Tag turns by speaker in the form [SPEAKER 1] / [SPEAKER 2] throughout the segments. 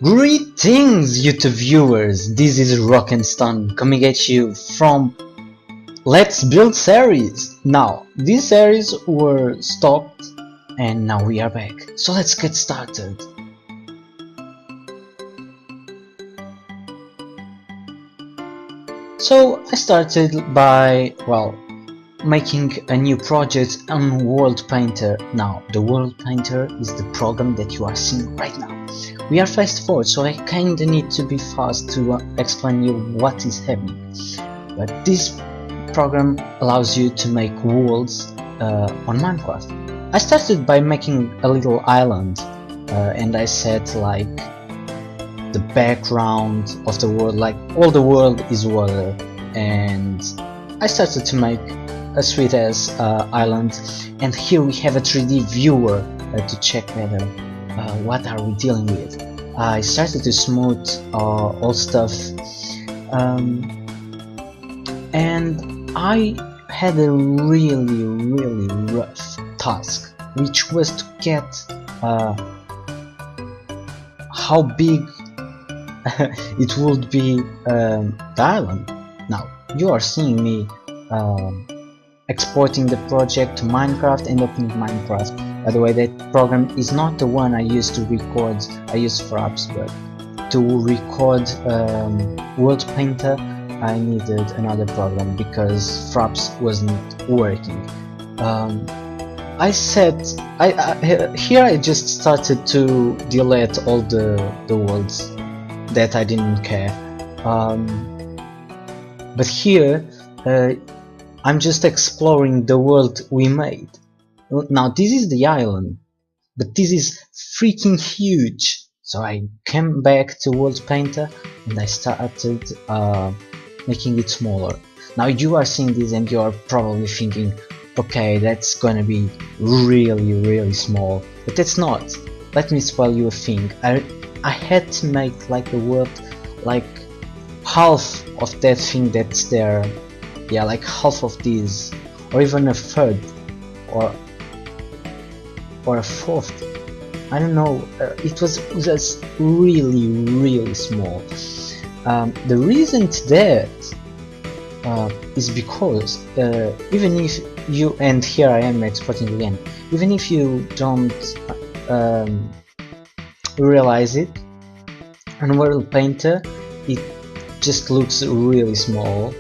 [SPEAKER 1] Greetings, YouTube viewers! This is RockandStone coming at you from Let's Build series. Now, these series were stopped and now we are back. So let's get started. So I started by, making a new project on World Painter. Now, the World Painter is the program that you are seeing right now. We are fast forward, so I kinda need to be fast to explain you what is happening. But this program allows you to make worlds on Minecraft. I started by making a little island and I set like the background of the world, like all the world is water, and I started to make a sweet ass island, and here we have a 3D viewer to check whether what are we dealing with. I started to smooth all stuff, and I had a really rough task, which was to get how big it would be the island. Now you are seeing me exporting the project to Minecraft and opening Minecraft. By the way, that program is not the one I used to record. I use Fraps, but to record World Painter I needed another program because Fraps wasn't working. Here I just started to delete all the worlds that I didn't care. But here I'm just exploring the world we made. Now this is the island, but this is freaking huge. So I came back to World Painter and I started making it smaller. Now you are seeing this and you are probably thinking, okay, that's gonna be really small, but that's not. Let me spoil you a thing. I had to make like the world like half of that thing that's there. Yeah, like half of this, or even a third, or a fourth. I don't know. It was just really small. The reason it's that is because even if you, and here I am exporting again, even if you don't realize it, on World Painter it just looks really small.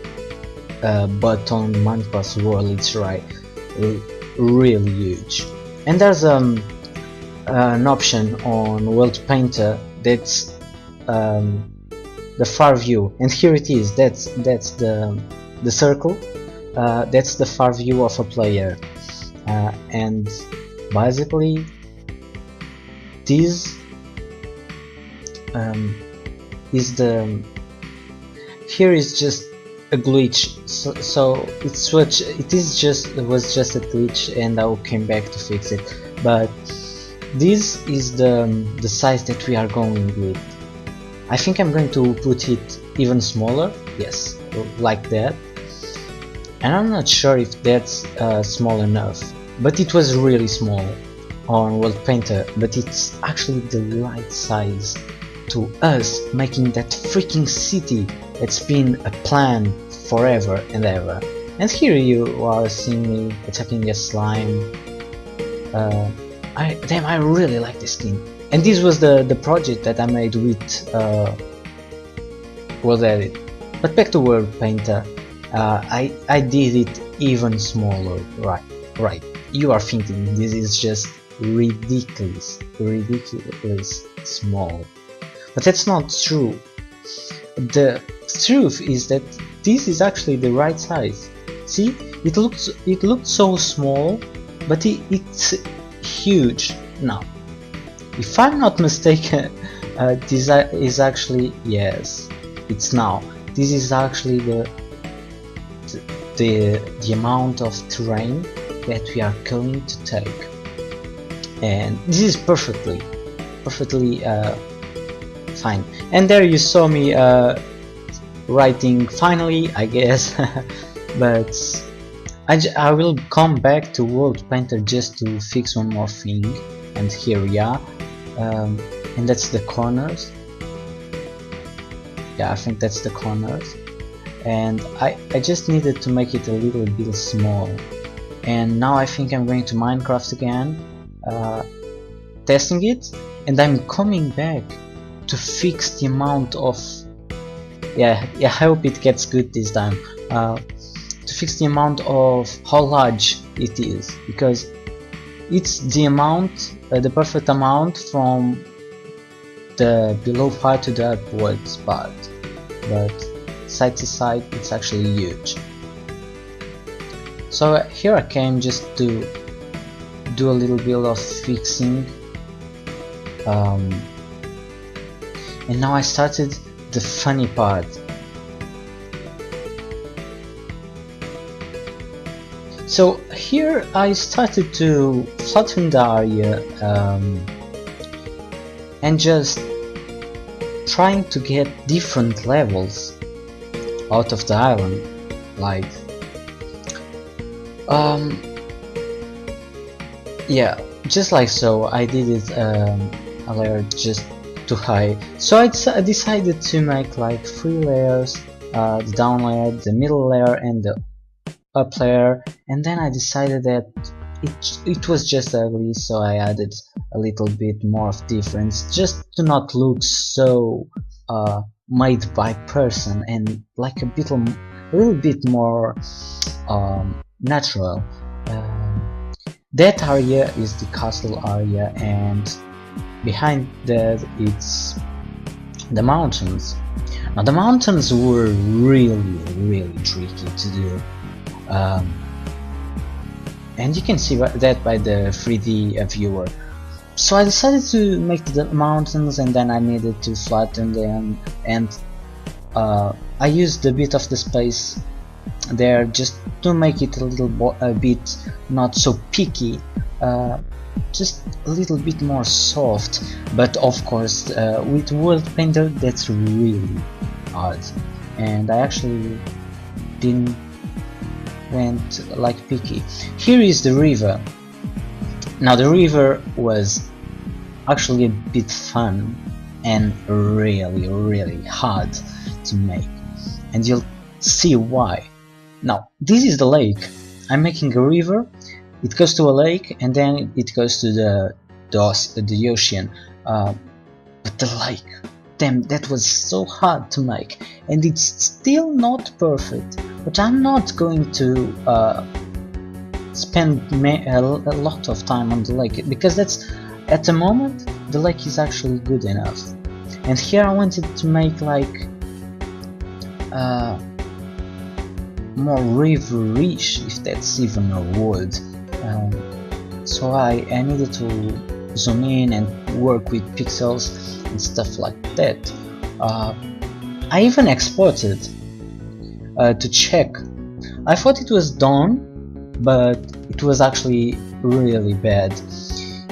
[SPEAKER 1] But on Minecraft world it's really huge. And there's an option on World Painter that's the far view, and here it is. That's the circle. That's the far view of a player, and basically this is the. Here is just a glitch, so it was just a glitch, and I came back to fix it. But this is the size that we are going with. I think I'm going to put it even smaller, yes, like that, and I'm not sure if that's small enough, but it was really small on World Painter, but it's actually the right size to us making that freaking city that's been a plan forever and ever. And here you are seeing me attacking a slime. I really like this skin. And this was the project that I made with World Edit. But back to World Painter, I did it even smaller. Right. You are thinking this is just ridiculously small. But that's not true. The truth is that this is actually the right size. See, it looked so small, but it's huge. Now, if I'm not mistaken, this is actually, yes, it's now. This is actually the amount of terrain that we are going to take, and this is perfectly fine. And there you saw me writing finally, I guess. But I will come back to World Painter just to fix one more thing, and here we are. And that's the corners. Yeah, I think that's the corners. And I just needed to make it a little bit small. And now I think I'm going to Minecraft again, testing it, and I'm coming back to fix the amount of yeah, I hope it gets good this time, to fix the amount of how large it is, because it's the amount, the perfect amount from the below part to the upwards part, but side to side it's actually huge. So here I came just to do a little bit of fixing, and now I started the funny part. So here I started to flatten the area, and just trying to get different levels out of the island, like yeah, just like so. I did it a layer just too high, so I decided to make like 3 layers, the down layer, the middle layer, and the up layer, and then I decided that it was just ugly, so I added a little bit more of difference just to not look so made by person, and like a little bit more natural. That area is the castle area, and behind that it's the mountains. Now the mountains were really tricky to do, and you can see that by the 3D viewer. So I decided to make the mountains, and then I needed to flatten them, and I used a bit of the space there just to make it a bit not so picky, just a little bit more soft. But of course with World Painter that's really hard, and I actually didn't went like picky. Here is the river. Now the river was actually a bit fun and really hard to make, and you'll see why. Now this is the lake. I'm making a river, it goes to a lake, and then it goes to the ocean, but the lake, damn, that was so hard to make, and it's still not perfect. But I'm not going to spend a lot of time on the lake, because that's, at the moment, the lake is actually good enough. And here I wanted to make like more river-ish, if that's even a word. So I needed to zoom in and work with pixels and stuff like that. I even exported to check. I thought it was done, but it was actually really bad.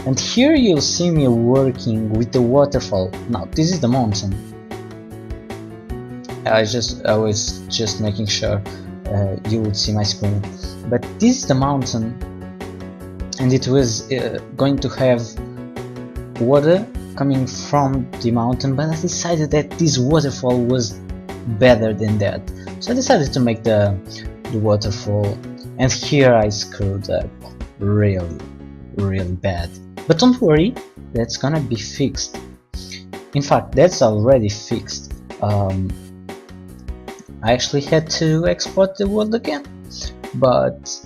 [SPEAKER 1] And here you'll see me working with the waterfall. Now this is the mountain. I was just making sure you would see my screen. But this is the mountain, and it was going to have water coming from the mountain, but I decided that this waterfall was better than that. So I decided to make the waterfall, and here I screwed up really bad. But don't worry, that's gonna be fixed. In fact, that's already fixed. I actually had to export the world again, but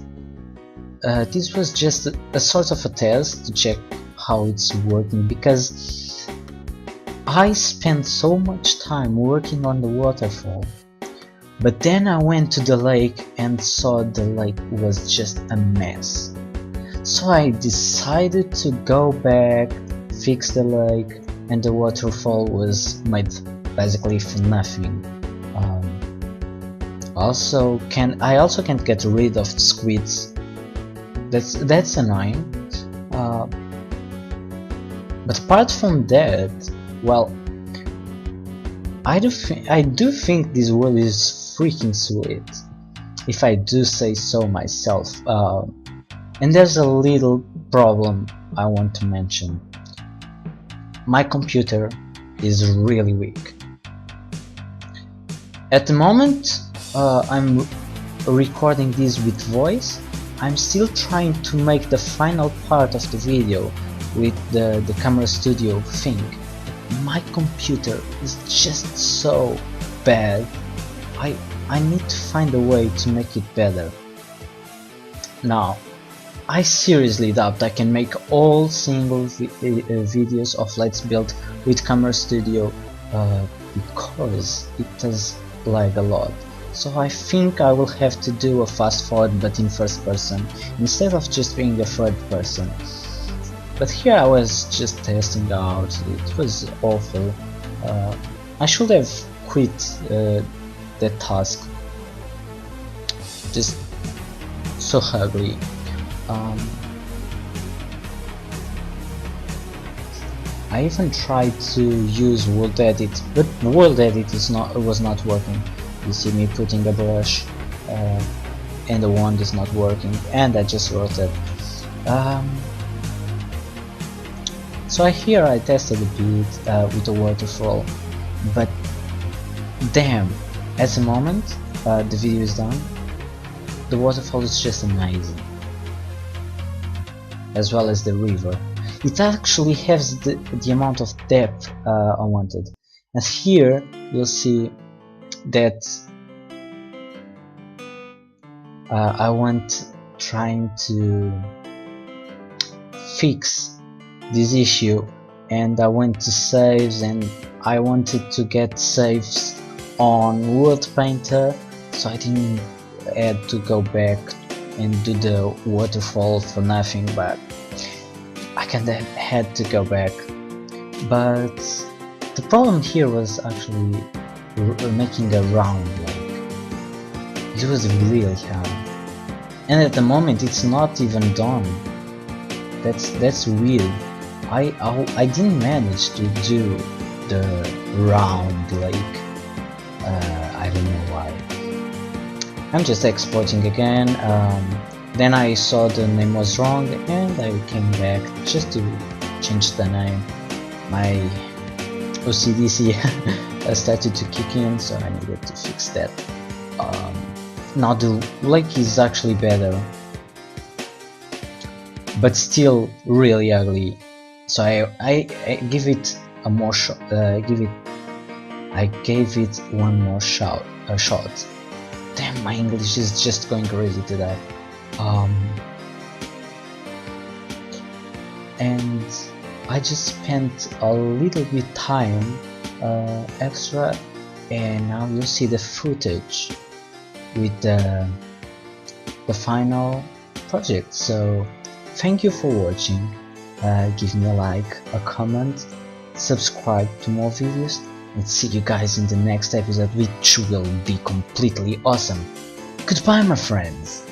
[SPEAKER 1] this was just a sort of a test to check how it's working, because I spent so much time working on the waterfall, but then I went to the lake and saw the lake was just a mess. So I decided to go back, fix the lake, and the waterfall was made basically for nothing. I also can't get rid of the squids. That's annoying. But apart from that, well, I do think this world is freaking sweet, if I do say so myself. And there's a little problem I want to mention. My computer is really weak. At the moment I'm recording this with voice. I'm still trying to make the final part of the video with the camera studio thing. My computer is just so bad. I need to find a way to make it better. Now, I seriously doubt I can make all single videos of Let's Build with Camera Studio because it does lag a lot. So I think I will have to do a fast forward but in first person instead of just being a third person. But here I was just testing out, it was awful. I should have quit that task. Just so ugly. I even tried to use World Edit, but World Edit was not working. You see me putting a brush and the wand is not working, and I just wrote it. So here I tested a bit with the waterfall, but damn, at the moment the video is done, the waterfall is just amazing, as well as the river. It actually has the amount of depth I wanted, and here you'll see that I want trying to fix this issue, and I went to saves and I wanted to get saves on World Painter, so I didn't had to go back and do the waterfall for nothing, but I kinda had to go back. But the problem here was actually making a round lake. It was really hard, and at the moment it's not even done. That's weird. I didn't manage to do the round lake. I don't know why. I'm just exporting again. Then I saw the name was wrong and I came back just to change the name. My OCDC started to kick in, so I needed to fix that. Now the lake is actually better, but still really ugly. So I give it a more shot. I gave it one more shot. Damn, my English is just going crazy today. And I just spent a little bit time extra, and now you see the footage with the final project. So thank you for watching. Give me a like, a comment, subscribe to more videos, and see you guys in the next episode, which will be completely awesome. Goodbye, my friends.